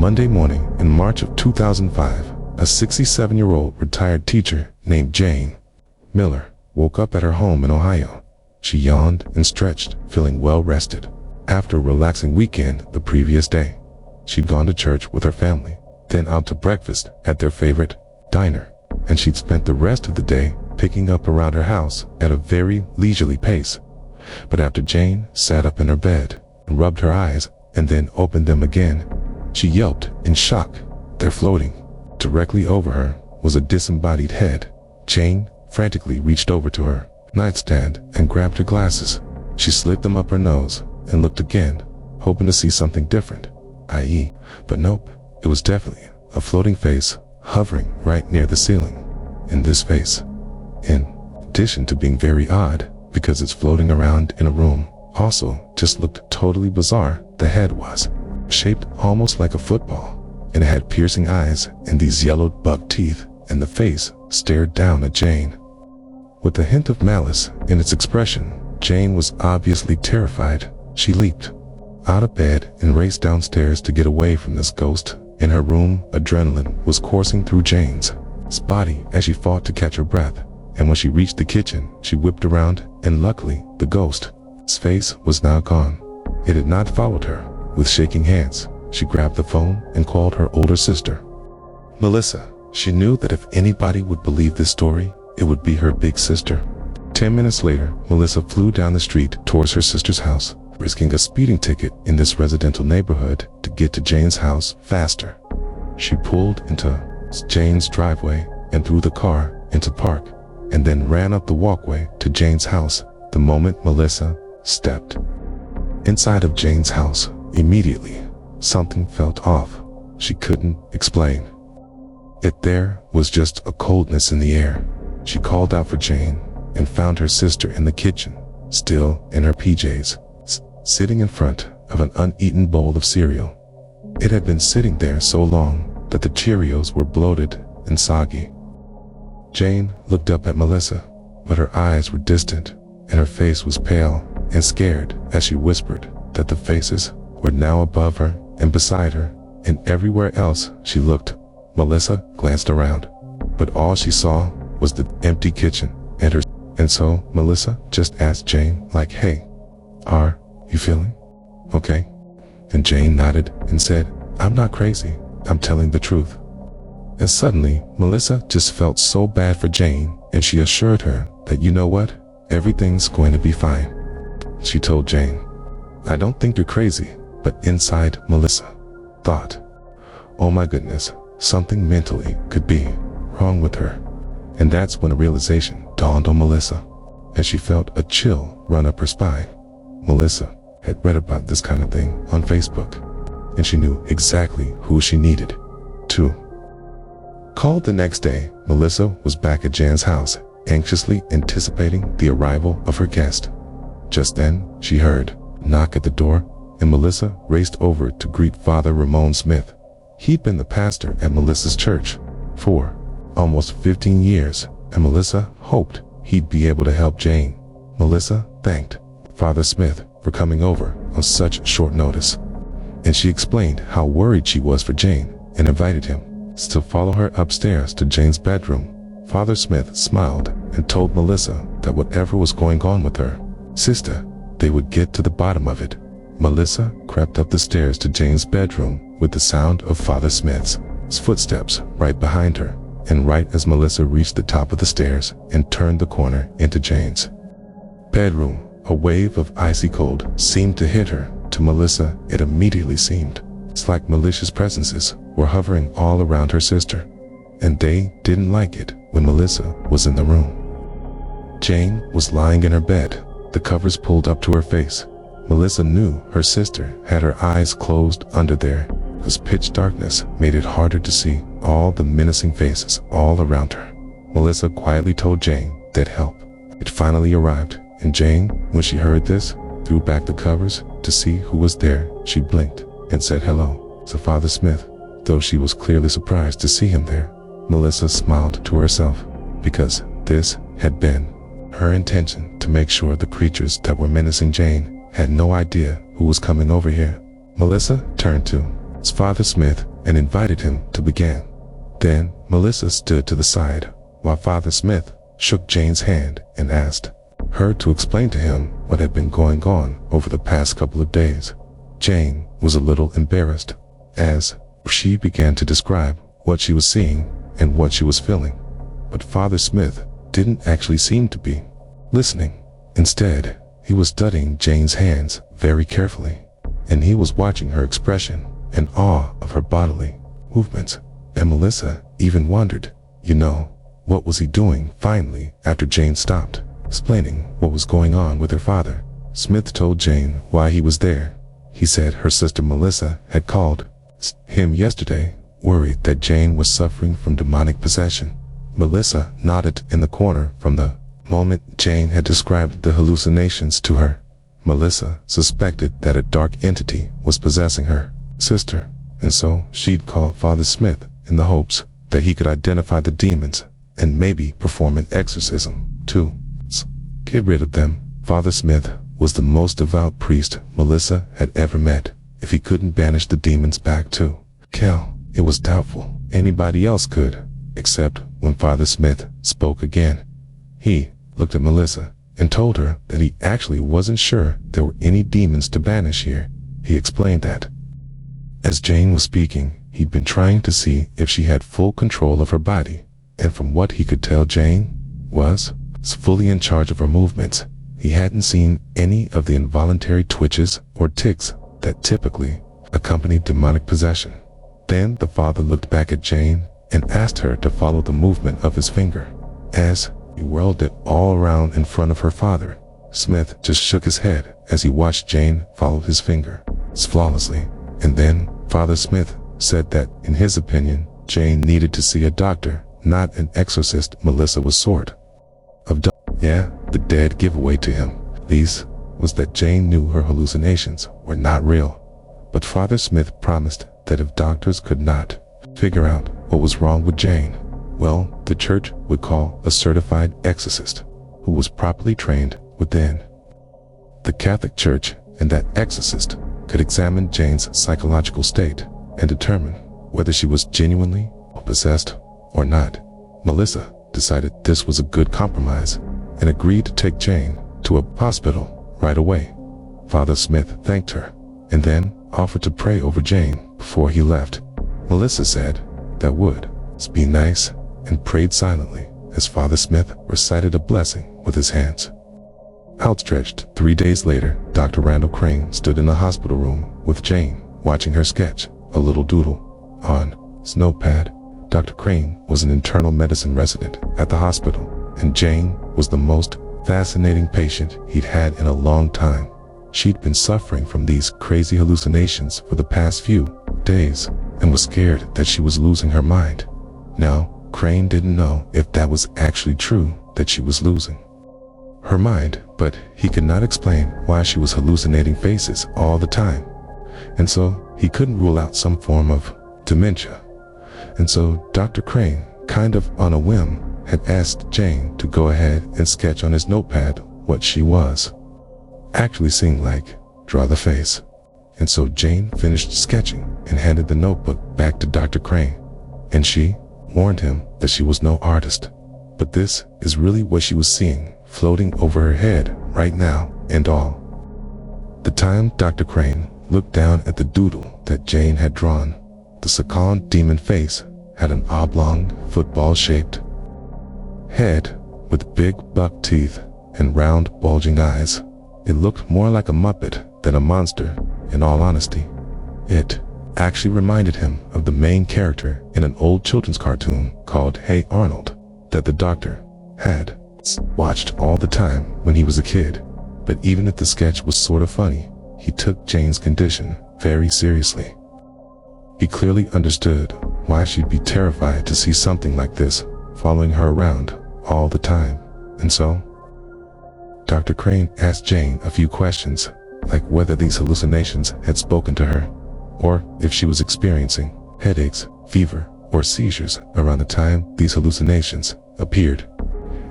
Monday morning in March of 2005, a 67-year-old retired teacher named Jane Miller woke up at her home in Ohio. She yawned and stretched, feeling well rested. After a relaxing weekend the previous day, she'd gone to church with her family, then out to breakfast at their favorite diner, and she'd spent the rest of the day picking up around her house at a very leisurely pace. But after Jane sat up in her bed and rubbed her eyes and then opened them again, she yelped in shock. There, floating directly over her, was a disembodied head. Jane frantically reached over to her nightstand and grabbed her glasses. She slid them up her nose and looked again, hoping to see something different, i.e., but nope, it was definitely a floating face hovering right near the ceiling. And this face, in addition to being very odd because it's floating around in a room, also just looked totally bizarre. The head was shaped almost like a football, and it had piercing eyes and these yellowed buck teeth, and the face stared down at Jane with a hint of malice in its expression. Jane was obviously terrified. She leaped out of bed and raced downstairs to get away from this ghost. In her room, adrenaline was coursing through Jane's body as she fought to catch her breath, and when she reached the kitchen, she whipped around, and luckily, the ghost's face was now gone. It had not followed her. With shaking hands, she grabbed the phone and called her older sister, Melissa. She knew that if anybody would believe this story, it would be her big sister. 10 minutes later, Melissa flew down the street towards her sister's house, risking a speeding ticket in this residential neighborhood to get to Jane's house faster. She pulled into Jane's driveway and threw the car into park, and then ran up the walkway to Jane's house. The moment Melissa stepped inside of Jane's house, immediately something felt off. She couldn't explain it. There was just a coldness in the air. She called out for Jane and found her sister in the kitchen, still in her PJs, sitting in front of an uneaten bowl of cereal. It had been sitting there so long that the Cheerios were bloated and soggy. Jane looked up at Melissa, but her eyes were distant and her face was pale and scared as she whispered that the faces were now above her and beside her and everywhere else she looked. Melissa glanced around, but all she saw was the empty kitchen and her. And so Melissa just asked Jane, like, "Hey, are you feeling okay?" And Jane nodded and said, "I'm not crazy. I'm telling the truth." And suddenly, Melissa just felt so bad for Jane, and she assured her that, "You know what? Everything's going to be fine." She told Jane, "I don't think you're crazy," but inside Melissa thought, "Oh my goodness, something mentally could be wrong with her." And that's when a realization dawned on Melissa, as she felt a chill run up her spine. Melissa had read about this kind of thing on Facebook, and she knew exactly who she needed to call. The next day, Melissa was back at Jan's house, anxiously anticipating the arrival of her guest. Just then, she heard a knock at the door, and Melissa raced over to greet Father Ramon Smith. He'd been the pastor at Melissa's church for almost 15 years, and Melissa hoped he'd be able to help Jane. Melissa thanked Father Smith for coming over on such short notice, and she explained how worried she was for Jane and invited him to follow her upstairs to Jane's bedroom. Father Smith smiled and told Melissa that whatever was going on with her sister, they would get to the bottom of it. Melissa crept up the stairs to Jane's bedroom with the sound of Father Smith's footsteps right behind her, and right as Melissa reached the top of the stairs and turned the corner into Jane's bedroom, a wave of icy cold seemed to hit her. To Melissa, it immediately seemed it's like malicious presences were hovering all around her sister, and they didn't like it when Melissa was in the room. Jane was lying in her bed, the covers pulled up to her face. Melissa knew her sister had her eyes closed under there, because pitch darkness made it harder to see all the menacing faces all around her. Melissa quietly told Jane that help had finally arrived, and Jane, when she heard this, threw back the covers to see who was there. She blinked and said hello to Father Smith. Though she was clearly surprised to see him there, Melissa smiled to herself, because this had been her intention, to make sure the creatures that were menacing Jane had no idea who was coming over here. Melissa turned to Father Smith and invited him to begin. Then Melissa stood to the side while Father Smith shook Jane's hand and asked her to explain to him what had been going on over the past couple of days. Jane was a little embarrassed as she began to describe what she was seeing and what she was feeling, but Father Smith didn't actually seem to be listening. Instead, he was studying Jane's hands very carefully, and he was watching her expression and awe of her bodily movements. And Melissa even wondered, what was he doing? Finally, after Jane stopped explaining what was going on with her father, Smith told Jane why he was there. He said her sister Melissa had called him yesterday, worried that Jane was suffering from demonic possession. Melissa nodded in the corner. From the moment Jane had described the hallucinations to her, Melissa suspected that a dark entity was possessing her sister, and so she'd called Father Smith in the hopes that he could identify the demons and maybe perform an exorcism to get rid of them. Father Smith was the most devout priest Melissa had ever met. If he couldn't banish the demons back to hell, it was doubtful anybody else could, except when Father Smith spoke again. He looked at Melissa and told her that he actually wasn't sure there were any demons to banish here. He explained that as Jane was speaking, he'd been trying to see if she had full control of her body, and from what he could tell, Jane was fully in charge of her movements. He hadn't seen any of the involuntary twitches or tics that typically accompany demonic possession. Then the father looked back at Jane and asked her to follow the movement of his finger. As he whirled it all around in front of her father, Smith just shook his head as he watched Jane follow his finger flawlessly. And then Father Smith said that, in his opinion, Jane needed to see a doctor, not an exorcist. Melissa was sort of the dead giveaway to him. These was that Jane knew her hallucinations were not real, but Father Smith promised that if doctors could not figure out what was wrong with Jane, well, the church would call a certified exorcist who was properly trained within the Catholic Church, and that exorcist could examine Jane's psychological state and determine whether she was genuinely possessed or not. Melissa decided this was a good compromise and agreed to take Jane to a hospital right away. Father Smith thanked her and then offered to pray over Jane before he left. Melissa said that would be nice and prayed silently as Father Smith recited a blessing with his hands outstretched. 3 days later, Dr. Randall Crane stood in the hospital room with Jane, watching her sketch a little doodle on his notepad. Dr. Crane was an internal medicine resident at the hospital, and Jane was the most fascinating patient he'd had in a long time. She'd been suffering from these crazy hallucinations for the past few days and was scared that she was losing her mind. Now, Crane didn't know if that was actually true, that she was losing her mind, but he could not explain why she was hallucinating faces all the time, and so he couldn't rule out some form of dementia. And so Dr. Crane, kind of on a whim, had asked Jane to go ahead and sketch on his notepad what she was actually seeing, like draw the face. And so Jane finished sketching and handed the notebook back to Dr. Crane, and she warned him that she was no artist, but this is really what she was seeing floating over her head right now. And all the time Dr. Crane looked down at the doodle that Jane had drawn, the second demon face had an oblong, football-shaped head with big buck teeth and round, bulging eyes. It looked more like a Muppet than a monster, in all honesty. It actually reminded him of the main character in an old children's cartoon called Hey Arnold that the doctor had watched all the time when he was a kid. But even if the sketch was sort of funny, he took Jane's condition very seriously. He clearly understood why she'd be terrified to see something like this following her around all the time. And so, Dr. Crane asked Jane a few questions, like whether these hallucinations had spoken to her, or if she was experiencing headaches, fever, or seizures around the time these hallucinations appeared.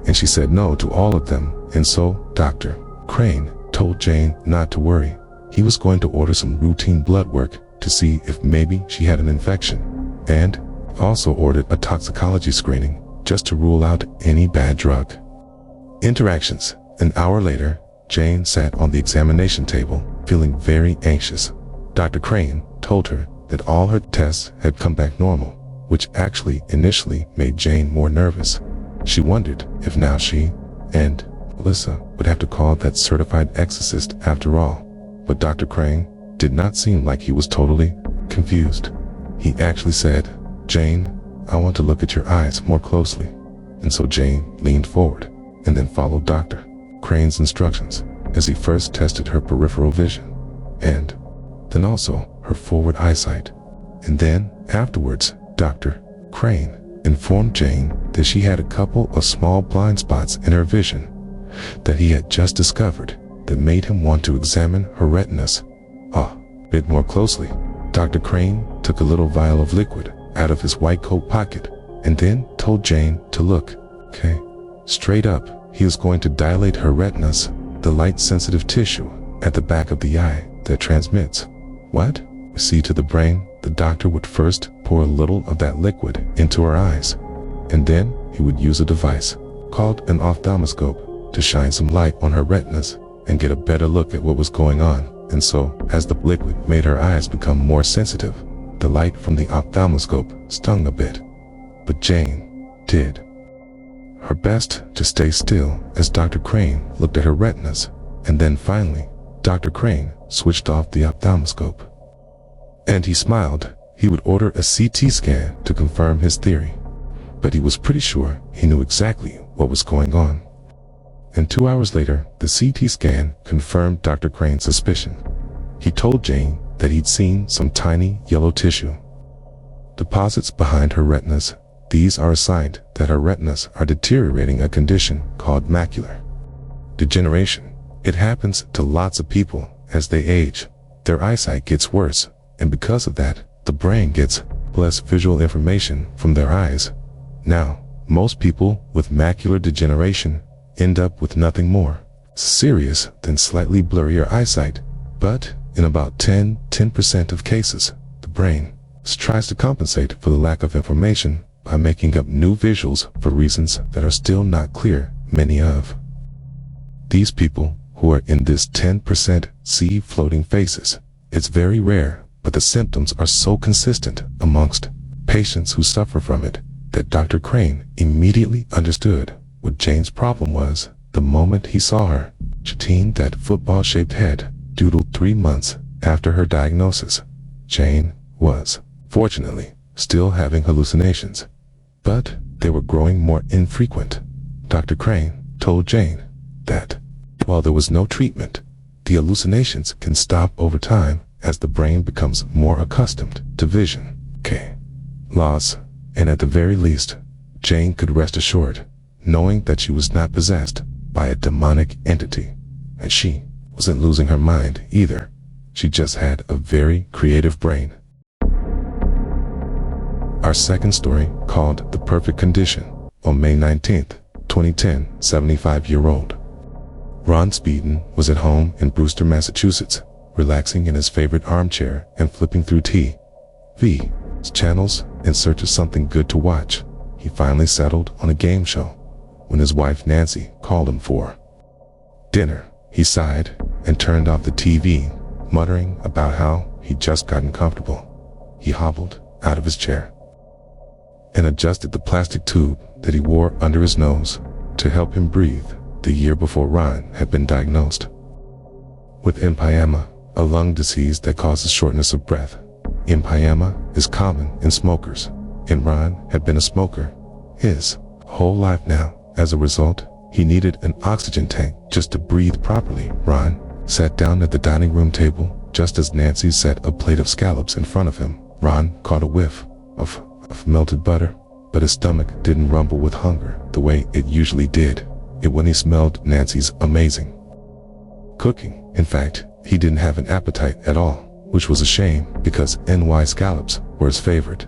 And she said no to all of them. And so Dr. Crane told Jane not to worry. He was going to order some routine blood work to see if maybe she had an infection, and also ordered a toxicology screening just to rule out any bad drug. Interactions. An hour later, Jane sat on the examination table, feeling very anxious. Dr. Crane told her that all her tests had come back normal, which actually initially made Jane more nervous. She wondered if now she and Melissa would have to call that certified exorcist after all. But Dr. Crane did not seem like he was totally confused. He actually said, "Jane, I want to look at your eyes more closely." And so Jane leaned forward and then followed Dr. Crane's instructions as he first tested her peripheral vision and then also her forward eyesight. And then afterwards, Dr. Crane informed Jane that she had a couple of small blind spots in her vision that he had just discovered that made him want to examine her retinas a bit more closely. Dr. Crane took a little vial of liquid out of his white coat pocket and then told Jane to look straight up. He was going to dilate her retinas, the light-sensitive tissue at the back of the eye that transmits what? See to the brain. The doctor would first pour a little of that liquid into her eyes, and then he would use a device called an ophthalmoscope to shine some light on her retinas and get a better look at what was going on. And so, as the liquid made her eyes become more sensitive, the light from the ophthalmoscope stung a bit. But Jane did her best to stay still as Dr. Crane looked at her retinas, and then finally, Dr. Crane switched off the ophthalmoscope. And he smiled. He would order a CT scan to confirm his theory, but he was pretty sure he knew exactly what was going on. And 2 hours later, the CT scan confirmed Dr. Crane's suspicion. He told Jane that he'd seen some tiny yellow tissue deposits behind her retinas. These are a sign that her retinas are deteriorating, a condition called macular degeneration. It happens to lots of people as they age. Their eyesight gets worse, and because of that, the brain gets less visual information from their eyes. Now, most people with macular degeneration end up with nothing more serious than slightly blurrier eyesight, but in about 10% of cases, the brain tries to compensate for the lack of information by making up new visuals for reasons that are still not clear. Many of these people who are in this 10% see floating faces. It's very rare, but the symptoms are so consistent amongst patients who suffer from it that Dr. Crane immediately understood what Jane's problem was the moment he saw her. Jatine, that football-shaped head, doodled 3 months after her diagnosis. Jane was, fortunately, still having hallucinations, but they were growing more infrequent. Dr. Crane told Jane that while there was no treatment, the hallucinations can stop over time as the brain becomes more accustomed to vision loss, and at the very least, Jane could rest assured, knowing that she was not possessed by a demonic entity, and she wasn't losing her mind either. She just had a very creative brain. Our second story, called The Perfect Condition. On May 19th, 2010, 75-year-old Ron Speeden was at home in Brewster, Massachusetts, relaxing in his favorite armchair and flipping through TV channels in search of something good to watch. He finally settled on a game show when his wife Nancy called him for dinner. He sighed and turned off the TV, muttering about how he'd just gotten comfortable. He hobbled out of his chair and adjusted the plastic tube that he wore under his nose to help him breathe. The year before, Ron had been diagnosed with empyema, a lung disease that causes shortness of breath. Empyema is common in smokers, and Ron had been a smoker his whole life now. As a result, he needed an oxygen tank just to breathe properly. Ron sat down at the dining room table just as Nancy set a plate of scallops in front of him. Ron caught a whiff of melted butter, but his stomach didn't rumble with hunger the way it usually did when he smelled Nancy's amazing cooking. In fact, he didn't have an appetite at all, which was a shame because NY scallops were his favorite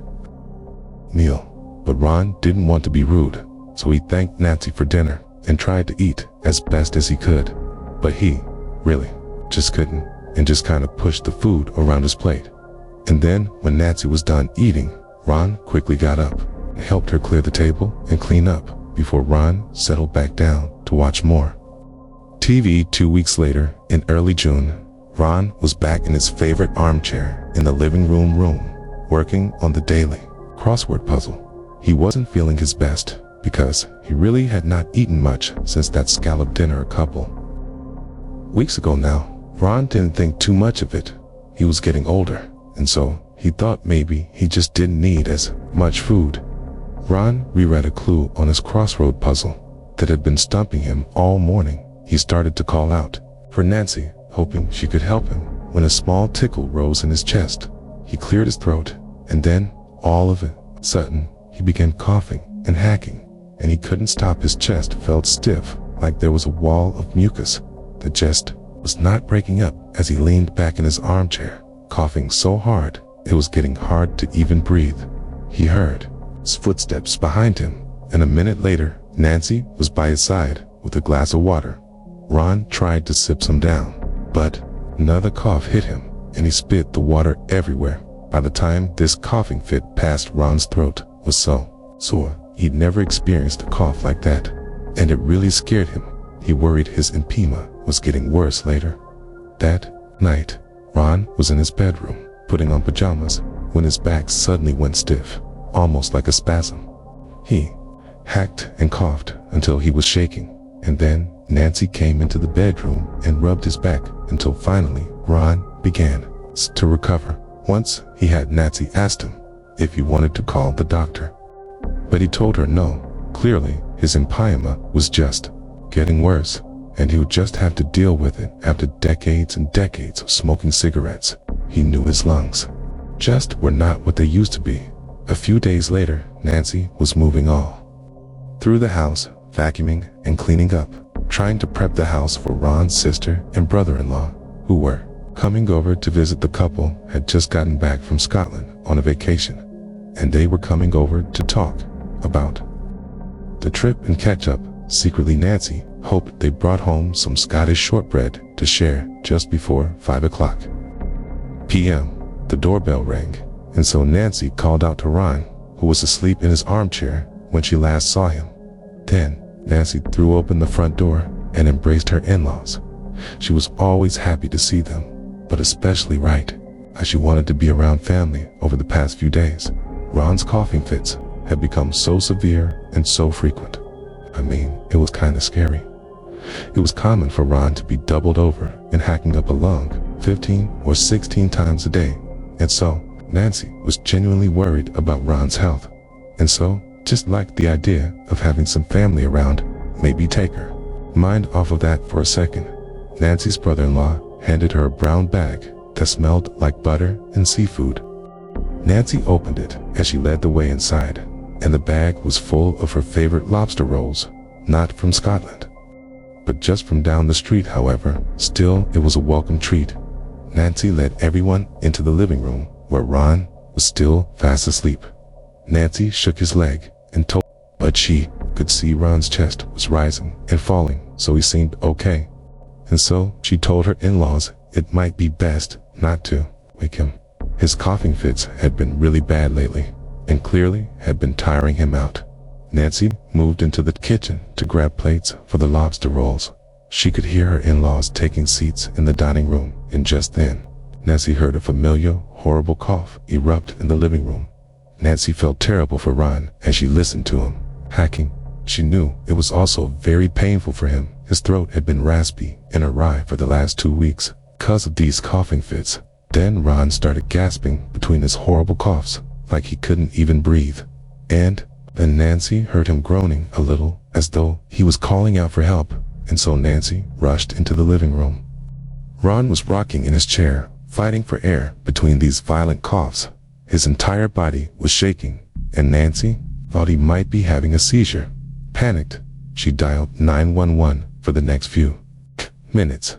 meal. But Ron didn't want to be rude, so he thanked Nancy for dinner and tried to eat as best as he could. But he really just couldn't, and just kind of pushed the food around his plate. And then, when Nancy was done eating, Ron quickly got up and helped her clear the table and clean up before Ron settled back down to watch more TV. 2 weeks later, in early June, Ron was back in his favorite armchair in the living room, working on the daily crossword puzzle. He wasn't feeling his best because he really had not eaten much since that scallop dinner a couple weeks ago now. Ron didn't think too much of it. He was getting older, and so he thought maybe he just didn't need as much food. Ron reread a clue on his crossroad puzzle that had been stumping him all morning. He started to call out for Nancy, hoping she could help him, when a small tickle rose in his chest. He cleared his throat, and then, all of a sudden, he began coughing and hacking, and he couldn't stop. His chest felt stiff, like there was a wall of mucus that just was not breaking up as he leaned back in his armchair, coughing so hard it was getting hard to even breathe. He heard footsteps behind him, and a minute later, Nancy was by his side with a glass of water. Ron tried to sip some down, but another cough hit him, and he spit the water everywhere. By the time this coughing fit past Ron's throat was so sore, he'd never experienced a cough like that, and it really scared him. He worried his empyema was getting worse later. That night, Ron was in his bedroom, putting on pajamas, when his back suddenly went stiff, almost like a spasm. He hacked and coughed until he was shaking, and then Nancy came into the bedroom and rubbed his back until finally Ron began to recover. Once he had Nancy asked him if he wanted to call the doctor, but he told her no. Clearly, his empyema was just getting worse, and he would just have to deal with it after decades and decades of smoking cigarettes. He knew his lungs just were not what they used to be. A few days later, Nancy was moving all through the house, vacuuming and cleaning up, trying to prep the house for Ron's sister and brother-in-law, who were coming over to visit. The couple had just gotten back from Scotland on a vacation, and they were coming over to talk about the trip and catch up. Secretly, Nancy hoped they brought home some Scottish shortbread to share. Just before 5 p.m., the doorbell rang, and so Nancy called out to Ron, who was asleep in his armchair when she last saw him. Then Nancy threw open the front door and embraced her in-laws. She was always happy to see them, but especially right as she wanted to be around family. Over the past few days, Ron's coughing fits had become so severe and so frequent. I mean, it was kind of scary. It was common for Ron to be doubled over and hacking up a lung 15 or 16 times a day, and so Nancy was genuinely worried about Ron's health, and so just liked the idea of having some family around. Maybe take her mind off of that for a second. Nancy's brother-in-law handed her a brown bag that smelled like butter and seafood. Nancy opened it as she led the way inside, and the bag was full of her favorite lobster rolls, not from Scotland, but just from down the street. However, still, it was a welcome treat. Nancy led everyone into the living room where Ron was still fast asleep. Nancy shook his leg and told, but she could see Ron's chest was rising and falling, so he seemed okay. And so she told her in-laws it might be best not to wake him. His coughing fits had been really bad lately, and clearly had been tiring him out. Nancy moved into the kitchen to grab plates for the lobster rolls. She could hear her in-laws taking seats in the dining room, and just then, Nancy heard a familiar, horrible cough erupt in the living room. Nancy felt terrible for Ron as she listened to him hacking. She knew it was also very painful for him. His throat had been raspy and awry for the last 2 weeks because of these coughing fits. Then Ron started gasping between his horrible coughs, like he couldn't even breathe. And then Nancy heard him groaning a little, as though he was calling out for help, and so Nancy rushed into the living room. Ron was rocking in his chair, fighting for air between these violent coughs. His entire body was shaking, and Nancy thought he might be having a seizure. Panicked, she dialed 911 for the next few minutes.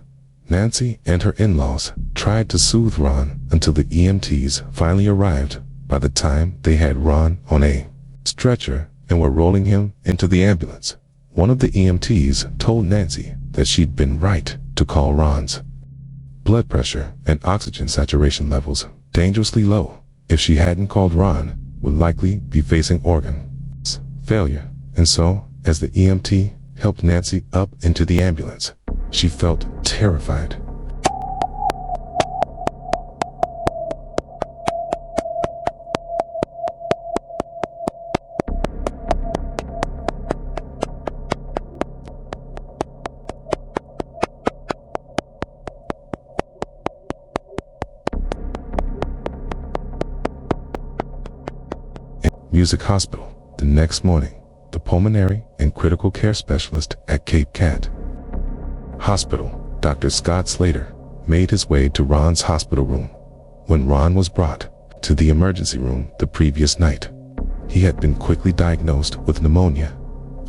Nancy and her in-laws tried to soothe Ron until the EMTs finally arrived. By the time they had Ron on a stretcher and were rolling him into the ambulance, one of the EMTs told Nancy that she'd been right to call Ron's blood pressure and oxygen saturation levels dangerously low. If she hadn't called Ron, would likely be facing organ failure. And so, as the EMT helped Nancy up into the ambulance, she felt terrified. Music Hospital. The next morning, the pulmonary and critical care specialist at Cape Cod Hospital, Dr. Scott Slater, made his way to Ron's hospital room. When Ron was brought to the emergency room the previous night, he had been quickly diagnosed with pneumonia,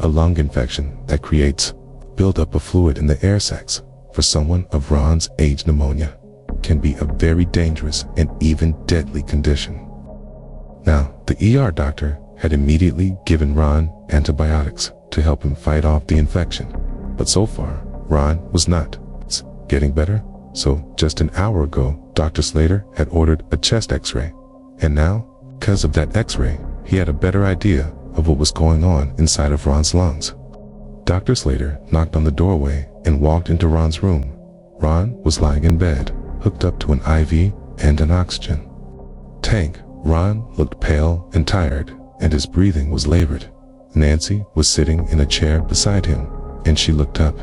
a lung infection that creates buildup of fluid in the air sacs. For someone of Ron's age, pneumonia can be a very dangerous and even deadly condition. Now, the ER doctor had immediately given Ron antibiotics to help him fight off the infection. But so far, Ron was not getting better. So just an hour ago, Dr. Slater had ordered a chest x-ray. And now, because of that x-ray, he had a better idea of what was going on inside of Ron's lungs. Dr. Slater knocked on the doorway and walked into Ron's room. Ron was lying in bed, hooked up to an IV and an oxygen tank. Ron looked pale and tired, and his breathing was labored. Nancy was sitting in a chair beside him, and she looked up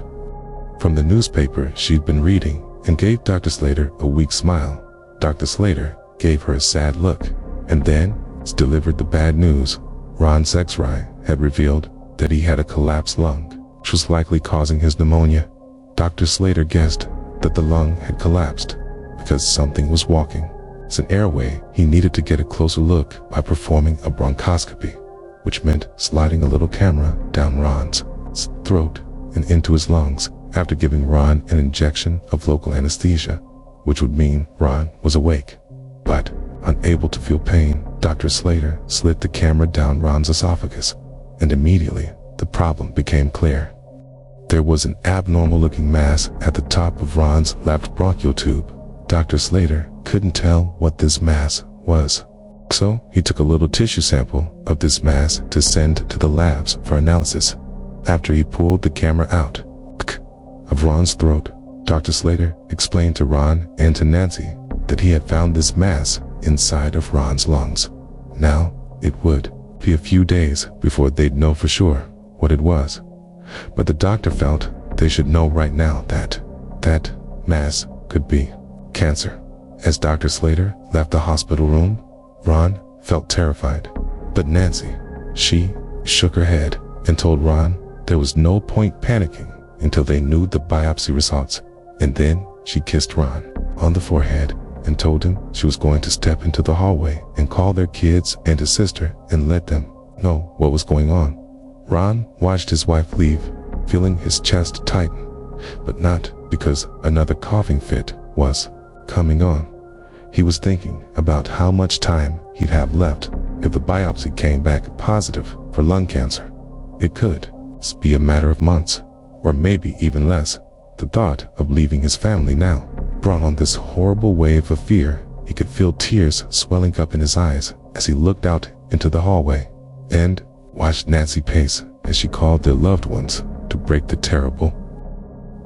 from the newspaper she'd been reading and gave Dr. Slater a weak smile. Dr. Slater gave her a sad look, and then delivered the bad news. Ron's X-ray had revealed that he had a collapsed lung, which was likely causing his pneumonia. Dr. Slater guessed that the lung had collapsed because something was walking an airway. He needed to get a closer look by performing a bronchoscopy, which meant sliding a little camera down Ron's throat and into his lungs after giving Ron an injection of local anesthesia, which would mean Ron was awake. But, unable to feel pain, Dr. Slater slid the camera down Ron's esophagus, and immediately the problem became clear. There was an abnormal-looking mass at the top of Ron's left bronchial tube. Dr. Slater couldn't tell what this mass was, so he took a little tissue sample of this mass to send to the labs for analysis. After he pulled the camera out of Ron's throat, Dr. Slater explained to Ron and to Nancy that he had found this mass inside of Ron's lungs. Now, it would be a few days before they'd know for sure what it was, but the doctor felt they should know right now that that mass could be cancer. As Dr. Slater left the hospital room, Ron felt terrified. But Nancy, she shook her head and told Ron there was no point panicking until they knew the biopsy results. And then she kissed Ron on the forehead and told him she was going to step into the hallway and call their kids and his sister and let them know what was going on. Ron watched his wife leave, feeling his chest tighten, but not because another coughing fit was coming on. He was thinking about how much time he'd have left if the biopsy came back positive for lung cancer. It could be a matter of months, or maybe even less. The thought of leaving his family now brought on this horrible wave of fear. He could feel tears swelling up in his eyes as he looked out into the hallway and watched Nancy pace as she called their loved ones to break the terrible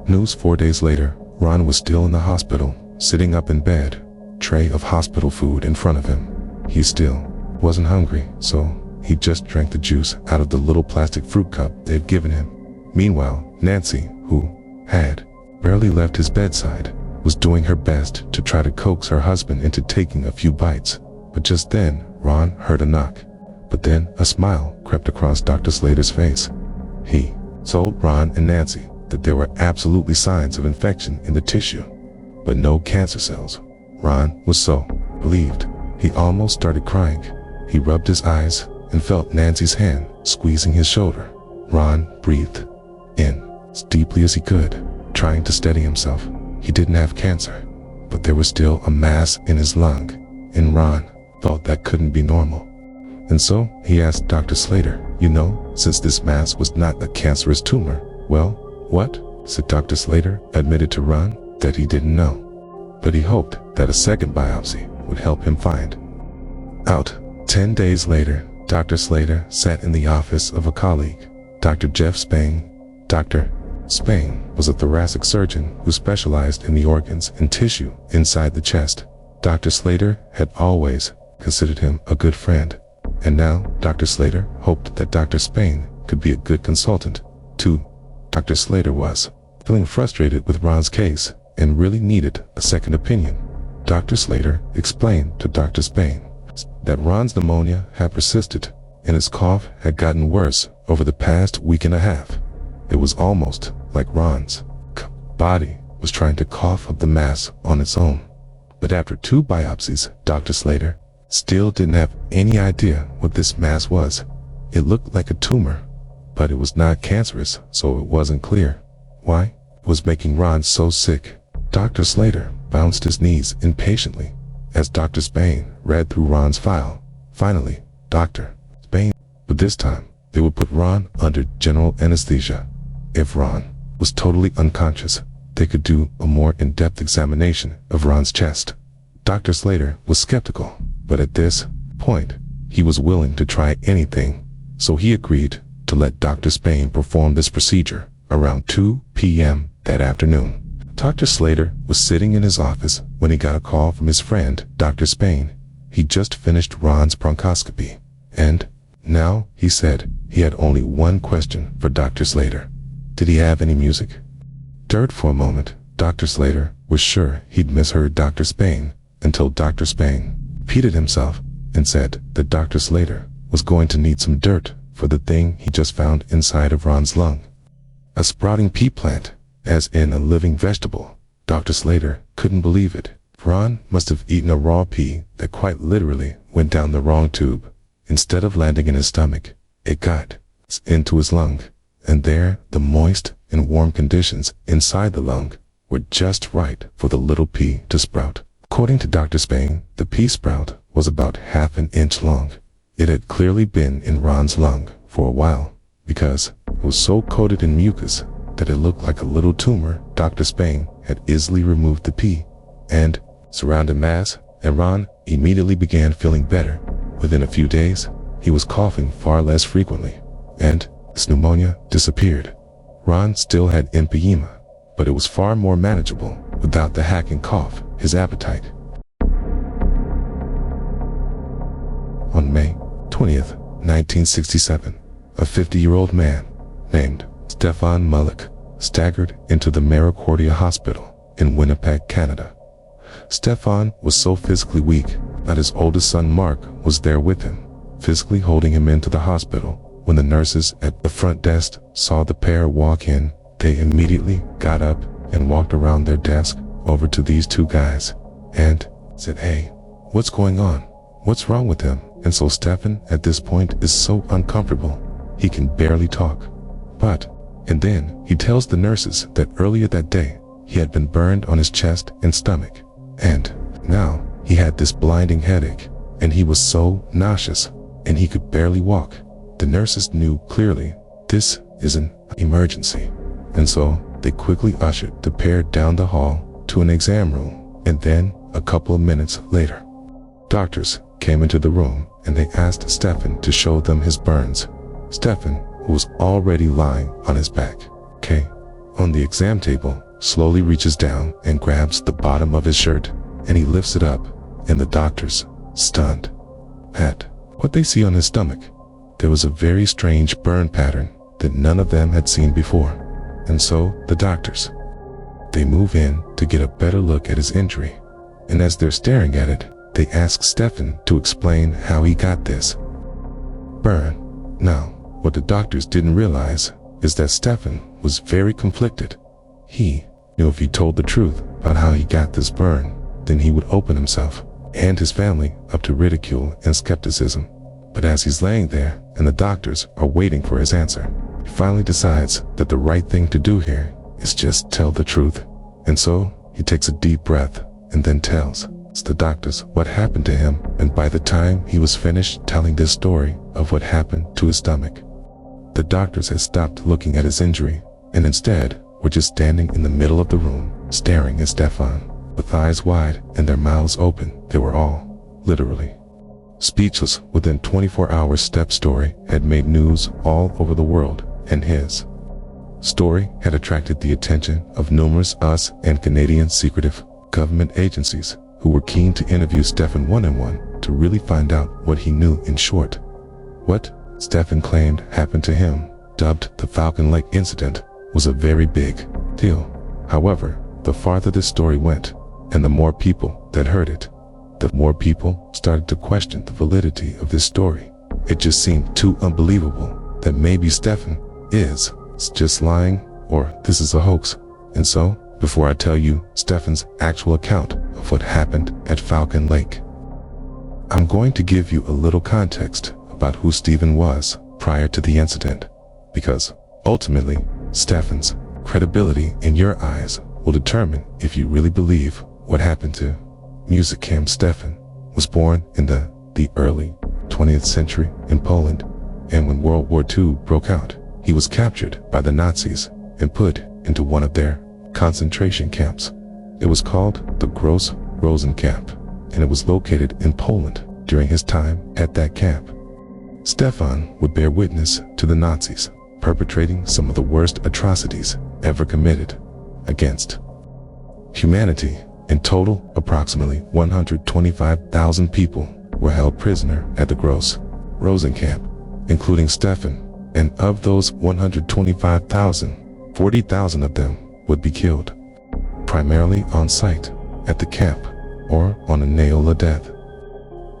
news. 4 days later, Ron was still in the hospital, sitting up in bed, tray of hospital food in front of him. He still wasn't hungry, so he just drank the juice out of the little plastic fruit cup they'd given him. Meanwhile, Nancy, who had barely left his bedside, was doing her best to try to coax her husband into taking a few bites. But just then, Ron heard a knock. But then a smile crept across Dr. Slater's face. He told Ron and Nancy that there were absolutely signs of infection in the tissue, but no cancer cells. Ron was so relieved, he almost started crying. He rubbed his eyes and felt Nancy's hand squeezing his shoulder. Ron breathed in as deeply as he could, trying to steady himself. He didn't have cancer, but there was still a mass in his lung, and Ron thought that couldn't be normal. And so he asked Dr. Slater, since this mass was not a cancerous tumor, well, what? Said Dr. Slater, admitted to Ron that he didn't know, but he hoped that a second biopsy would help him find out. 10 days later, Dr. Slater sat in the office of a colleague, Dr. Jeff Spain. Dr. Spain was a thoracic surgeon who specialized in the organs and tissue inside the chest. Dr. Slater had always considered him a good friend, and now Dr. Slater hoped that Dr. Spain could be a good consultant too. Dr. Slater was feeling frustrated with Ron's case and really needed a second opinion. Dr. Slater explained to Dr. Spain that Ron's pneumonia had persisted and his cough had gotten worse over the past week and a half. It was almost like Ron's body was trying to cough up the mass on its own. But after 2 biopsies, Dr. Slater still didn't have any idea what this mass was. It looked like a tumor, but it was not cancerous, so it wasn't clear why it was making Ron so sick. Dr. Slater bounced his knees impatiently as Dr. Spain read through Ron's file. Finally, Dr. Spain, but this time they would put Ron under general anesthesia. If Ron was totally unconscious, they could do a more in-depth examination of Ron's chest. Dr. Slater was skeptical, but at this point, he was willing to try anything, so he agreed to let Dr. Spain perform this procedure around 2 p.m. that afternoon. Dr. Slater was sitting in his office when he got a call from his friend, Dr. Spain. He just finished Ron's bronchoscopy, and now he said he had only one question for Dr. Slater. Did he have any music? Dirt for a moment, Dr. Slater was sure he'd misheard Dr. Spain until Dr. Spain repeated himself and said that Dr. Slater was going to need some dirt for the thing he just found inside of Ron's lung. A sprouting pea plant, as in a living vegetable. Dr. Slater couldn't believe it. Ron must have eaten a raw pea that quite literally went down the wrong tube. Instead of landing in his stomach, it got into his lung. And there, the moist and warm conditions inside the lung were just right for the little pea to sprout. According to Dr. Spain, the pea sprout was about half an inch long. It had clearly been in Ron's lung for a while, because it was so coated in mucus that it looked like a little tumor. Dr. Spain had easily removed the pea and surrounded mass, and Ron immediately began feeling better. Within a few days, he was coughing far less frequently, and his pneumonia disappeared. Ron still had emphysema, but it was far more manageable without the hacking cough. His appetite. On May 20th, 1967, a 50-year-old man named Stefan Mullock staggered into the Maricordia Hospital in Winnipeg, Canada. Stefan was so physically weak that his oldest son Mark was there with him, physically holding him into the hospital. When the nurses at the front desk saw the pair walk in, they immediately got up and walked around their desk over to these 2 guys and said, "Hey, what's going on? What's wrong with him?" And so Stefan at this point is so uncomfortable, he can barely talk. And then he tells the nurses that earlier that day, he had been burned on his chest and stomach. And now he had this blinding headache, and he was so nauseous, and he could barely walk. The nurses knew clearly this is an emergency, and so they quickly ushered the pair down the hall to an exam room, and then a couple of minutes later, doctors came into the room and they asked Stefan to show them his burns. Stefan, who was already lying on his back, on the exam table, slowly reaches down and grabs the bottom of his shirt, and he lifts it up, and the doctors, stunned at what they see on his stomach. There was a very strange burn pattern that none of them had seen before. And so the doctors, they move in to get a better look at his injury. And as they're staring at it, they ask Stefan to explain how he got this burn. Now, what the doctors didn't realize is that Stefan was very conflicted. He knew if he told the truth about how he got this burn, then he would open himself and his family up to ridicule and skepticism. But as he's laying there and the doctors are waiting for his answer, he finally decides that the right thing to do here is just tell the truth. And so he takes a deep breath and then tells the doctors what happened to him. And by the time he was finished telling this story of what happened to his stomach, the doctors had stopped looking at his injury and instead were just standing in the middle of the room staring at Stefan. with eyes wide and their mouths open. They were all, literally, speechless. Within 24 hours, Steph's story had made news all over the world, and his story had attracted the attention of numerous US and Canadian secretive government agencies who were keen to interview Stephen one-on-one to really find out what he knew. In short, what Stephen claimed happened to him, dubbed the Falcon Lake incident, was a very big deal. However, the farther this story went, and the more people that heard it, the more people started to question the validity of this story. It just seemed too unbelievable that maybe Stephen is just lying, or this is a hoax. And so, before I tell you Stephen's actual account of what happened at Falcon Lake, I'm going to give you a little context about who Stephen was prior to the incident, because ultimately, Stephen's credibility in your eyes will determine if you really believe what happened to music camp. Stephen was born in the early 20th century in Poland, and when World War II broke out, he was captured by the Nazis and put into one of their concentration camps. It was called the Gross Rosen Camp, and it was located in Poland. During his time at that camp, Stefan would bear witness to the Nazis perpetrating some of the worst atrocities ever committed against humanity. In total, approximately 125,000 people were held prisoner at the Gross Rosen Camp, including Stefan, and of those 125,000, 40,000 of them would be killed, primarily on site at the camp or on a nail of death.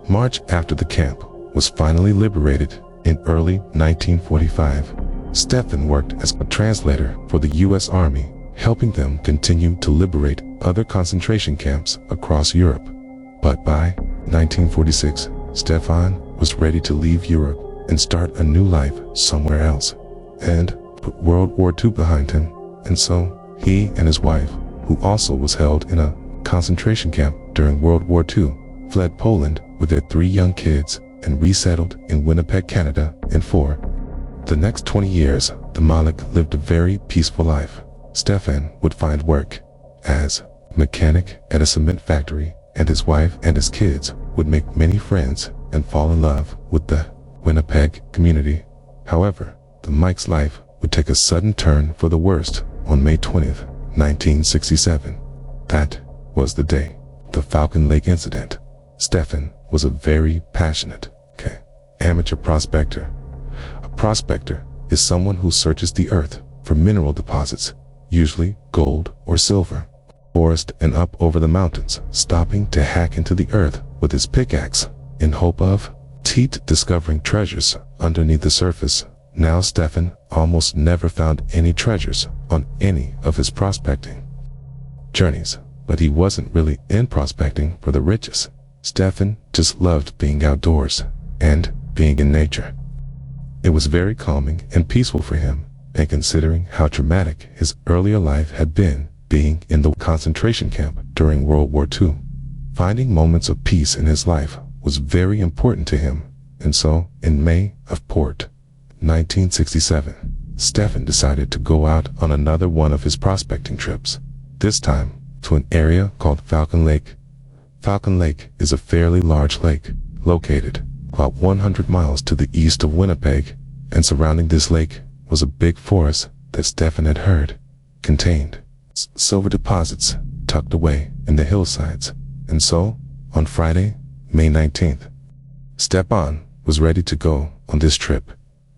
March after the camp was finally liberated in early 1945, Stephen worked as a translator for the U.S. Army, helping them continue to liberate other concentration camps across Europe. But by 1946, Stefan was ready to leave Europe and start a new life somewhere else, and put World War II behind him. And so, he and his wife, who also was held in a concentration camp during World War II, fled Poland with their 3 young kids and resettled in Winnipeg, Canada. And for the next 20 years, the Malik lived a very peaceful life. Stefan would find work as a mechanic at a cement factory, and his wife and his kids would make many friends and fall in love with the Winnipeg community. However, the Mike's life would take a sudden turn for the worst on May 20th, 1967. That was the day of the Falcon Lake incident. Stephen was a very passionate, amateur prospector. A prospector is someone who searches the earth for mineral deposits, usually gold or silver, forest and up over the mountains, stopping to hack into the earth with his pickaxe in hope of discovering treasures underneath the surface. Now Stephen almost never found any treasures on any of his prospecting journeys, but he wasn't really in prospecting for the riches. Stephen just loved being outdoors and being in nature. It was very calming and peaceful for him, and considering how traumatic his earlier life had been, being in the concentration camp during World War II, finding moments of peace in his life was very important to him. And so, in May of 1967, Stephen decided to go out on another one of his prospecting trips, this time to an area called Falcon Lake. Falcon Lake is a fairly large lake, located about 100 miles to the east of Winnipeg, and surrounding this lake was a big forest that Stephen had heard contained silver deposits tucked away in the hillsides. And so, on Friday, May 19th, Stephen was ready to go on this trip,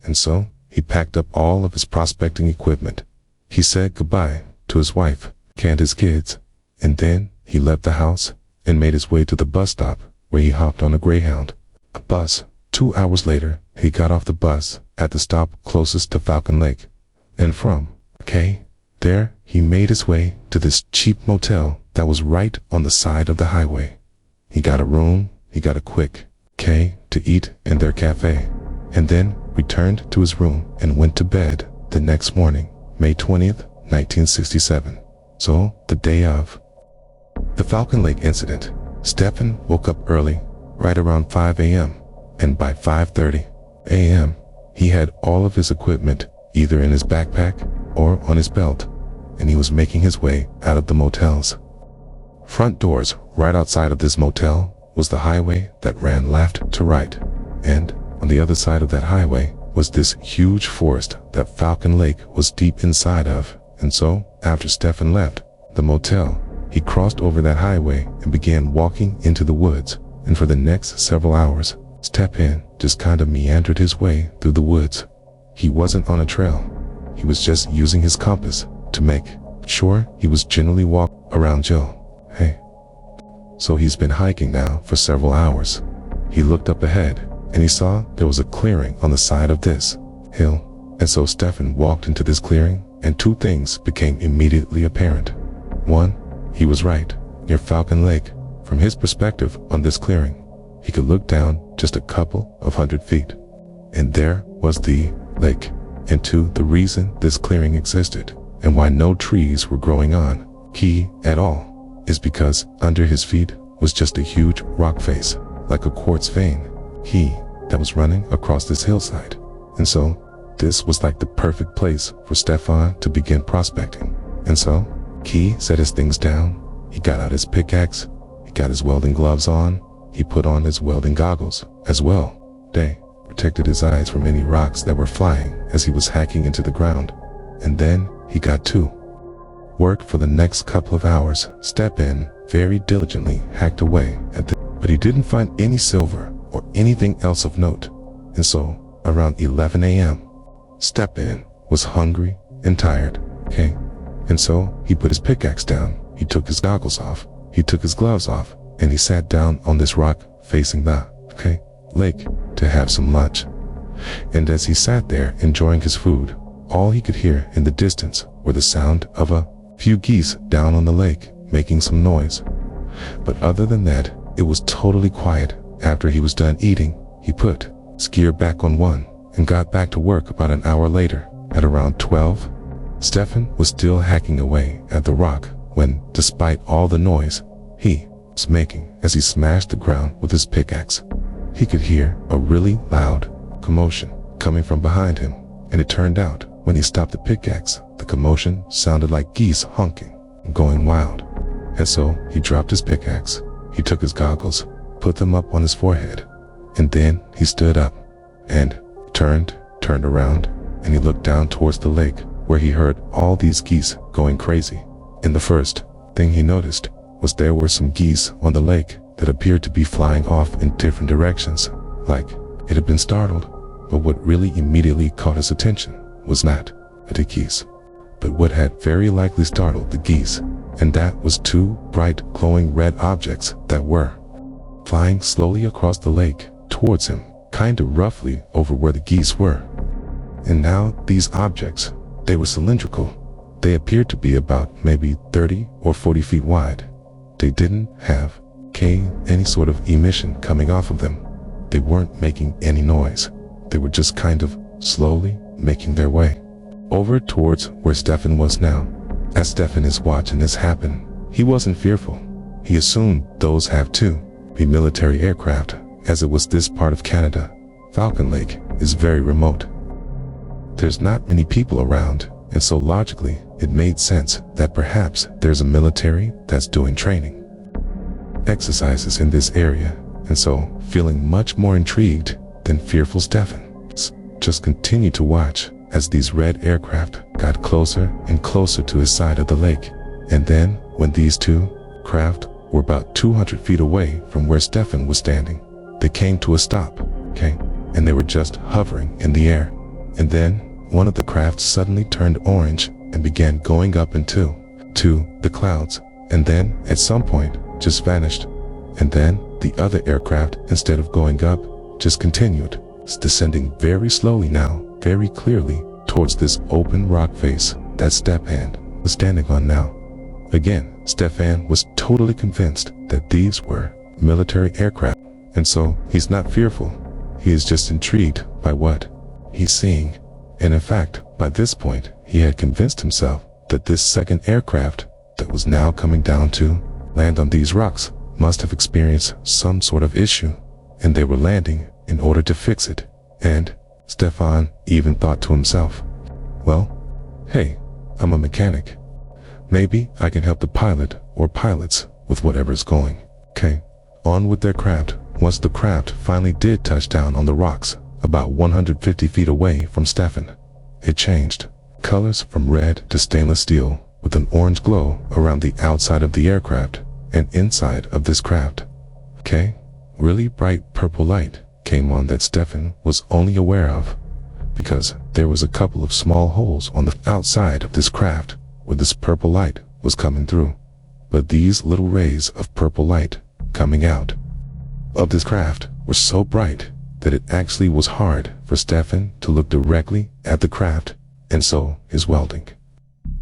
and so he packed up all of his prospecting equipment. He said goodbye to his wife and his kids, and then he left the house and made his way to the bus stop, where he hopped on a Greyhound, a bus. 2 hours later, he got off the bus at the stop closest to Falcon Lake, and from there he made his way to this cheap motel that was right on the side of the highway. He got a room, he got a quick to eat in their cafe, and then returned to his room and went to bed the next morning, May 20th, 1967. So, the day of the Falcon Lake incident, Stephen woke up early, right around 5 a.m., and by 5:30 a.m., he had all of his equipment either in his backpack or on his belt, and he was making his way out of the motels. front doors right outside of this motel was the highway that ran left to right, and on the other side of that highway was this huge forest that Falcon Lake was deep inside of. And so, after Stefan left the motel, he crossed over that highway and began walking into the woods. And for the next several hours, Stefan just kind of meandered his way through the woods. He wasn't on a trail. He was just using his compass to make sure he was generally walking around Jill. Hey. So he's been hiking now for several hours. He looked up ahead and he saw there was a clearing on the side of this hill. And so Stefan walked into this clearing, and two things became immediately apparent. One, he was right, near Falcon Lake. From his perspective on this clearing, he could look down just a couple of 100 feet. And there was the lake. And two, the reason this clearing existed and why no trees were growing on key at all is because under his feet was just a huge rock face, like a quartz vein, that was running across this hillside. And so this was like the perfect place for Stefan to begin prospecting. And so Key set his things down. He got out his pickaxe. He got his welding gloves on. He put on his welding goggles as well. They protected his eyes from any rocks that were flying as he was hacking into the ground. And then he got to work for the next couple of hours. Stefan very diligently hacked away at but he didn't find any silver or anything else of note. And so around 11 a.m. Stefan was hungry and tired. And so he put his pickaxe down. He took his goggles off. He took his gloves off, and he sat down on this rock facing the lake to have some lunch. And as he sat there enjoying his food, all he could hear in the distance were the sound of a few geese down on the lake making some noise. But other than that, it was totally quiet. After he was done eating, he put his gear back on one and got back to work about an hour later. At around 12, Stefan was still hacking away at the rock when, despite all the noise he was making as he smashed the ground with his pickaxe, he could hear a really loud commotion coming from behind him. And it turned out, when he stopped the pickaxe, the commotion sounded like geese honking and going wild. And so he dropped his pickaxe. He took his goggles, put them up on his forehead, and then he stood up and turned around, and he looked down towards the lake where he heard all these geese going crazy. And the first thing he noticed was there were some geese on the lake that appeared to be flying off in different directions, like it had been startled. But what really immediately caught his attention was not the geese, but what had very likely startled the geese, and that was two bright glowing red objects that were flying slowly across the lake towards him, kind of roughly over where the geese were. And now these objects, they were cylindrical. They appeared to be about maybe 30 or 40 feet wide. They didn't have any sort of emission coming off of them. They weren't making any noise. They were just kind of slowly making their way over towards where Stefan was now. As Stefan is watching this happen, he wasn't fearful. He assumed those have to be military aircraft, as it was this part of Canada. Falcon Lake is very remote. There's not many people around, and so logically it made sense that perhaps there's a military that's doing training exercises in this area. And so, feeling much more intrigued than fearful, Stefan just continued to watch as these red aircraft got closer and closer to his side of the lake. And then, when these two craft were about 200 feet away from where Stefan was standing, they came to a stop, and they were just hovering in the air. And then, one of the crafts suddenly turned orange and began going up into the clouds, and then, at some point, just vanished. And then, the other aircraft, instead of going up, just continued, descending very slowly now, very clearly, towards this open rock face that Stefan was standing on now. Again, Stefan was totally convinced that these were military aircraft, and so he's not fearful. He is just intrigued by what he's seeing. And in fact, by this point, he had convinced himself that this second aircraft that was now coming down to land on these rocks must have experienced some sort of issue, and they were landing in order to fix it. And Stefan even thought to himself, well, hey, I'm a mechanic. Maybe I can help the pilot or pilots with whatever's going. Okay, on with their craft. Once the craft finally did touch down on the rocks, about 150 feet away from Stefan, it changed colors from red to stainless steel, with an orange glow around the outside of the aircraft and inside of this craft. Okay, really bright purple light came on that Stefan was only aware of, because there was a couple of small holes on the outside of this craft where this purple light was coming through. But these little rays of purple light coming out of this craft were so bright that it actually was hard for Stefan to look directly at the craft, and so his welding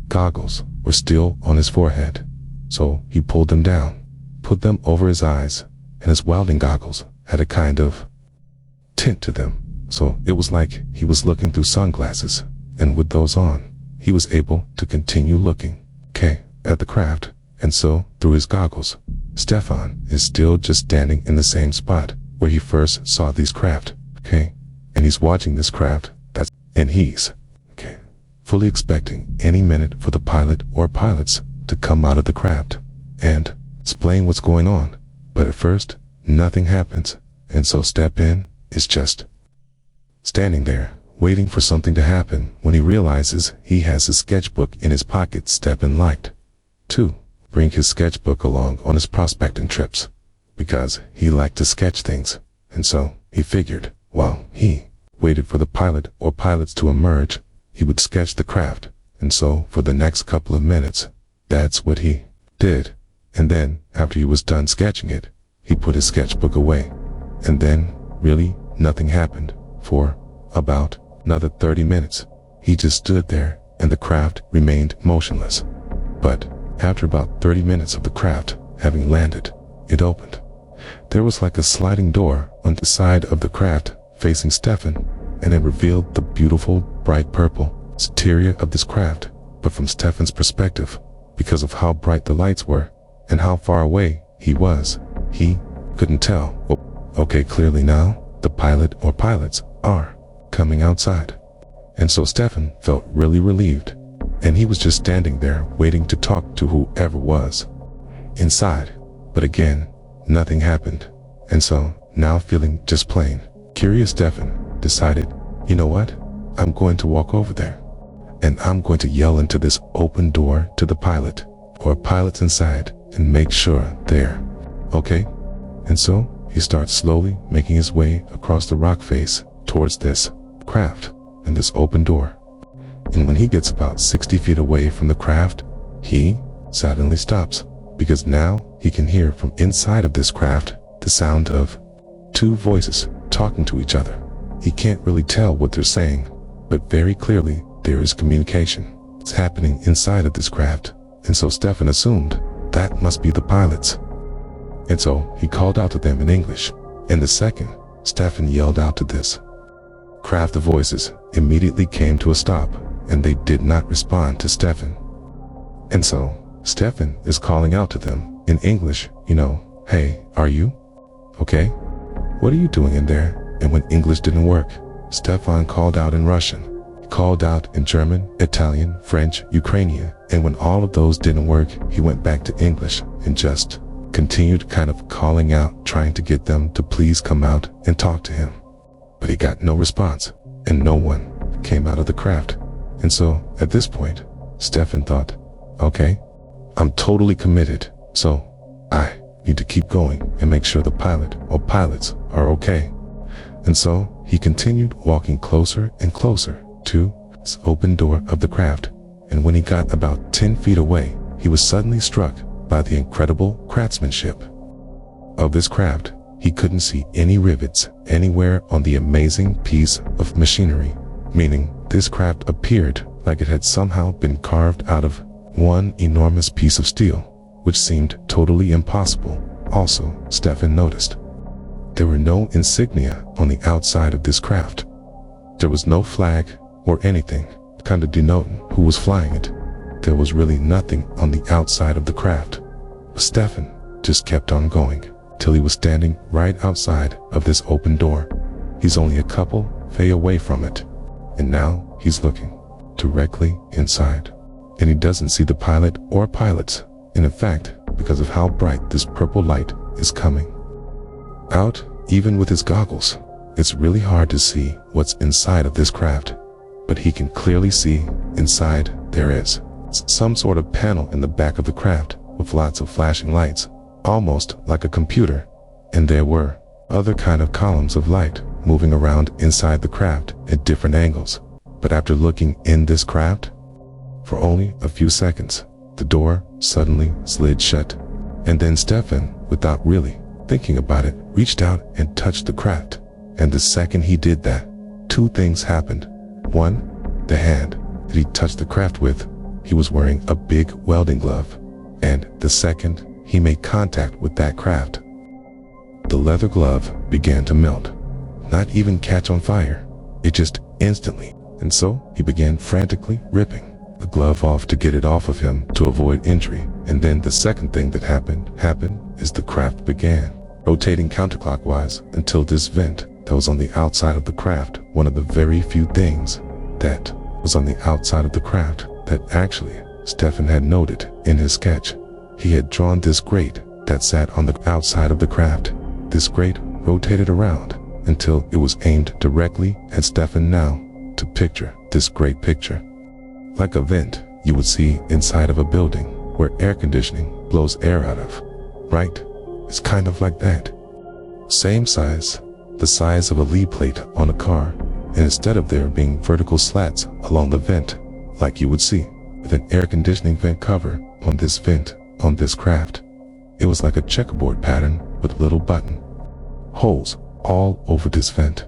goggles were still on his forehead. So he pulled them down, put them over his eyes, and his welding goggles had a kind of tint to them. So it was like he was looking through sunglasses, and with those on, he was able to continue looking, okay, at the craft. And so, through his goggles, Stefan is still just standing in the same spot where he first saw these craft, okay? And he's watching this craft, and he's, okay, fully expecting any minute for the pilot or pilots to come out of the craft and explain what's going on. But at first, nothing happens, and so Stefan is just standing there, waiting for something to happen when he realizes he has his sketchbook in his pocket. Stefan liked to bring his sketchbook along on his prospecting trips because he liked to sketch things, and so he figured while he waited for the pilot or pilots to emerge, he would sketch the craft. And so for the next couple of minutes, that's what he did. And then after he was done sketching it, he put his sketchbook away. And then really nothing happened for about another 30 minutes. He just stood there and the craft remained motionless. But after about 30 minutes of the craft having landed, it opened. There was like a sliding door on the side of the craft facing Stefan, and it revealed the beautiful bright purple exterior of this craft. But from Stefan's perspective, because of how bright the lights were and how far away he was, he couldn't tell. Okay, clearly now the pilot or pilots are coming outside. And so Stefan felt really relieved, and he was just standing there waiting to talk to whoever was inside. But again, nothing happened. And so, now feeling just plain curious, Stefan decided, you know what? I'm going to walk over there, and I'm going to yell into this open door to the pilot or pilots inside and make sure they're okay. And so, he starts slowly making his way across the rock face towards this craft and this open door. And when he gets about 60 feet away from the craft, he suddenly stops, because now he can hear from inside of this craft the sound of two voices talking to each other. He can't really tell what they're saying, but very clearly there is communication. It's happening inside of this craft, and so Stefan assumed that must be the pilots. And so he called out to them in English, and the second Stefan yelled out to this craft, the voices immediately came to a stop, and they did not respond to Stefan. And so Stefan is calling out to them in English, hey, are you okay? What are you doing in there? And when English didn't work, Stefan called out in Russian. He called out in German, Italian, French, Ukrainian, and when all of those didn't work, he went back to English and just continued kind of calling out, trying to get them to please come out and talk to him. But he got no response, and no one came out of the craft. And so, at this point, Stefan thought, okay, I'm totally committed, so I need to keep going and make sure the pilot or pilots are okay. And so, he continued walking closer and closer to this open door of the craft, and when he got about 10 feet away, he was suddenly struck by the incredible craftsmanship of this craft. He couldn't see any rivets anywhere on the amazing piece of machinery, meaning this craft appeared like it had somehow been carved out of one enormous piece of steel, which seemed totally impossible. Also, Stefan noticed there were no insignia on the outside of this craft. There was no flag or anything kind of denoting who was flying it. There was really nothing on the outside of the craft. But Stefan just kept on going till he was standing right outside of this open door. He's only a couple feet away from it, and now he's looking directly inside, and he doesn't see the pilot or pilots. And in fact, because of how bright this purple light is coming out. Even with his goggles, it's really hard to see what's inside of this craft, but he can clearly see inside there is some sort of panel in the back of the craft with lots of flashing lights, almost like a computer, and there were other kind of columns of light moving around inside the craft at different angles. But after looking in this craft for only a few seconds, the door suddenly slid shut, and then Stefan, without really thinking about it, reached out and touched the craft. And the second he did that, two things happened. One, the hand that he touched the craft with, he was wearing a big welding glove. And the second he made contact with that craft, the leather glove began to melt. Not even catch on fire. It just instantly. And so he began frantically ripping the glove off to get it off of him to avoid injury. And then the second thing that happened is the craft began rotating counterclockwise until this vent that was on the outside of the craft, one of the very few things that was on the outside of the craft that actually Stefan had noted in his sketch. He had drawn this grate that sat on the outside of the craft. This grate rotated around until it was aimed directly at Stefan. Now, to picture this great picture, like a vent you would see inside of a building where air conditioning blows air out of, right? It's kind of like that. Same size, the size of a lead plate on a car, and instead of there being vertical slats along the vent, like you would see with an air conditioning vent cover on this vent on this craft, it was like a checkerboard pattern with little button holes all over this vent.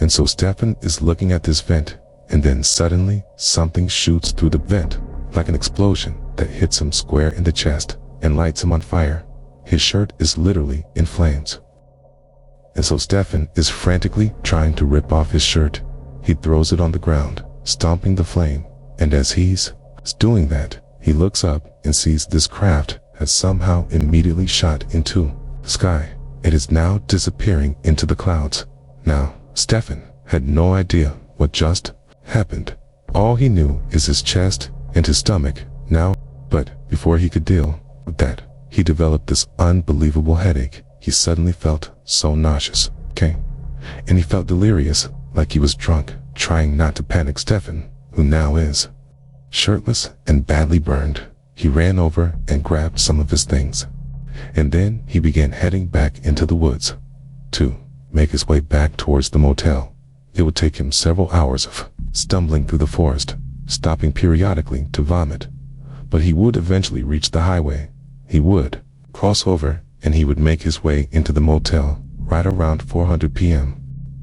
And so Stefan is looking at this vent, and then suddenly something shoots through the vent like an explosion that hits him square in the chest and lights him on fire. His shirt is literally in flames. And so Stefan is frantically trying to rip off his shirt. He throws it on the ground, stomping the flame, and as he's doing that, he looks up and sees this craft has somehow immediately shot into the sky. It is now disappearing into the clouds. Now, Stefan had no idea what just happened. All he knew is his chest and his stomach now, but before he could deal with that, he developed this unbelievable headache. He suddenly felt so nauseous, and he felt delirious, like he was drunk, trying not to panic. Stefan, who now is shirtless and badly burned, he ran over and grabbed some of his things, and then he began heading back into the woods to make his way back towards the motel. It would take him several hours of stumbling through the forest, stopping periodically to vomit, but he would eventually reach the highway. He would cross over and he would make his way into the motel right around 4:00 p.m.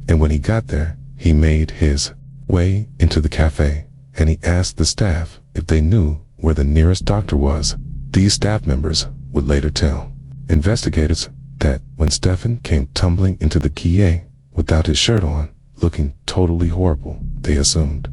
And when he got there, he made his way into the cafe and he asked the staff if they knew where the nearest doctor was. These staff members would later tell investigators that when Stefan came tumbling into the quay without his shirt on, looking totally horrible, they assumed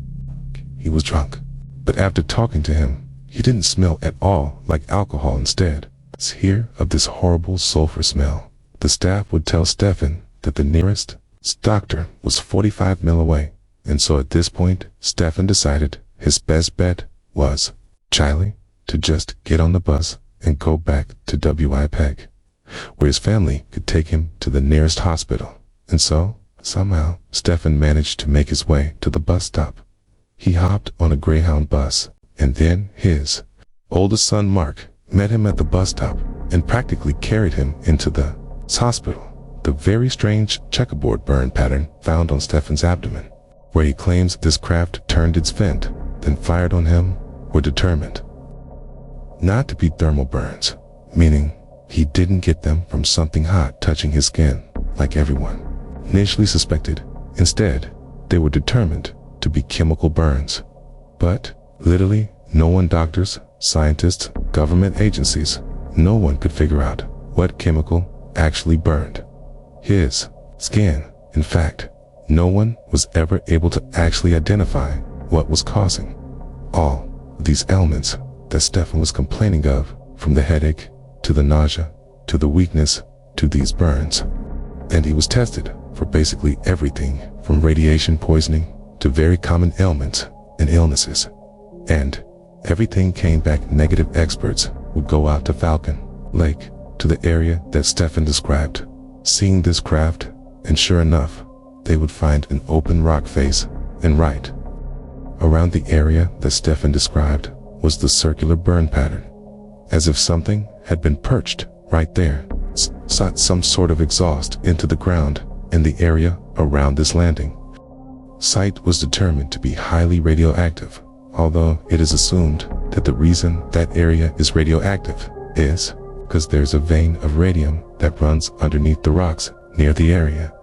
he was drunk. But after talking to him, he didn't smell at all like alcohol. Instead, let's hear of this horrible sulfur smell. The staff would tell Stefan that the nearest doctor was 45 miles away. And so at this point, Stefan decided his best bet was Chile to just get on the bus and go back to Winnipeg, where his family could take him to the nearest hospital. And so, somehow, Stefan managed to make his way to the bus stop. He hopped on a Greyhound bus, and then his oldest son Mark met him at the bus stop and practically carried him into the hospital. The very strange checkerboard burn pattern found on Stefan's abdomen, where he claims this craft turned its vent, then fired on him, were determined not to be thermal burns, meaning he didn't get them from something hot touching his skin, like everyone initially suspected. Instead, they were determined to be chemical burns. But literally, no one, doctors, scientists, government agencies, no one could figure out what chemical actually burned his skin. In fact, no one was ever able to actually identify what was causing all of these ailments that Stefan was complaining of, from the headache, to the nausea, to the weakness, to these burns. And he was tested for basically everything from radiation poisoning to very common ailments and illnesses. And everything came back negative. Experts would go out to Falcon lake to the area that Stefan described. Seeing this craft, and sure enough, they would find an open rock face, and right around the area that Stefan described was the circular burn pattern, as if something had been perched right there, sought some sort of exhaust into the ground in the area around this landing. Site was determined to be highly radioactive, although it is assumed that the reason that area is radioactive is because there's a vein of radium that runs underneath the rocks near the area.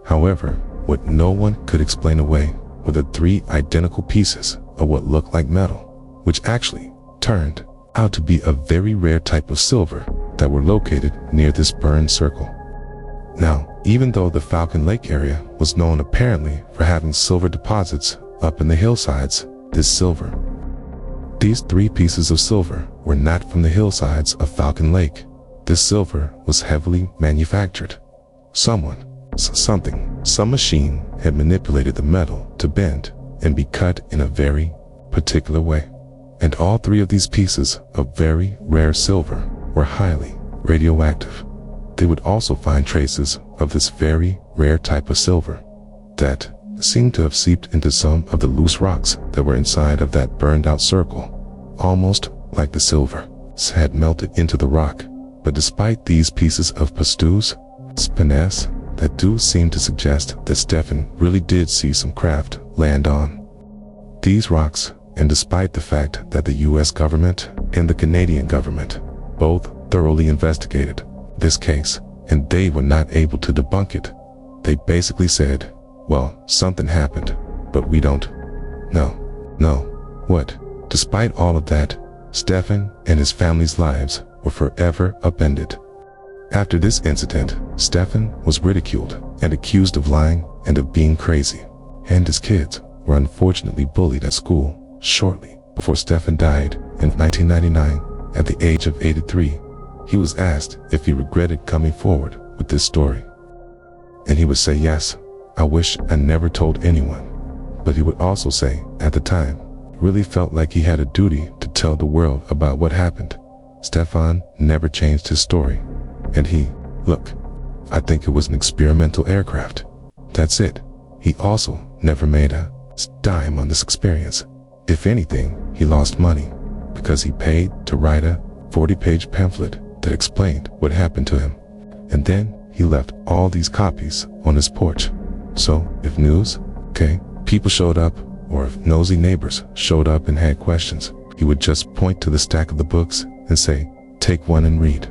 However, what no one could explain away were the 3 identical pieces of what looked like metal, which actually turned out to be a very rare type of silver that were located near this burn circle. Now, even though the Falcon Lake area was known apparently for having silver deposits up in the hillsides, these 3 pieces of silver were not from the hillsides of Falcon Lake. This silver was heavily manufactured. Some machine had manipulated the metal to bend and be cut in a very particular way. And all 3 of these pieces of very rare silver were highly radioactive. They would also find traces of this very rare type of silver that seemed to have seeped into some of the loose rocks that were inside of that burned out circle, almost like the silver had melted into the rock. But despite these pieces of finesse, that do seem to suggest that Stefan really did see some craft land on these rocks, and despite the fact that the US government and the Canadian government both thoroughly investigated this case, and they were not able to debunk it. They basically said, well, something happened, but we don't know what. Despite all of that, Stefan and his family's lives were forever upended. After this incident, Stefan was ridiculed and accused of lying and of being crazy, and his kids were unfortunately bullied at school. Shortly before Stefan died in 1999 at the age of 83, he was asked if he regretted coming forward with this story. And he would say, yes, I wish I never told anyone. But he would also say, at the time, really felt like he had a duty to tell the world about what happened. Stefan never changed his story. And look, I think it was an experimental aircraft. That's it. He also never made a dime on this experience. If anything, he lost money because he paid to write a 40-page pamphlet that explained what happened to him. And then he left all these copies on his porch. So if people showed up, or if nosy neighbors showed up and had questions, he would just point to the stack of the books and say, take one and read.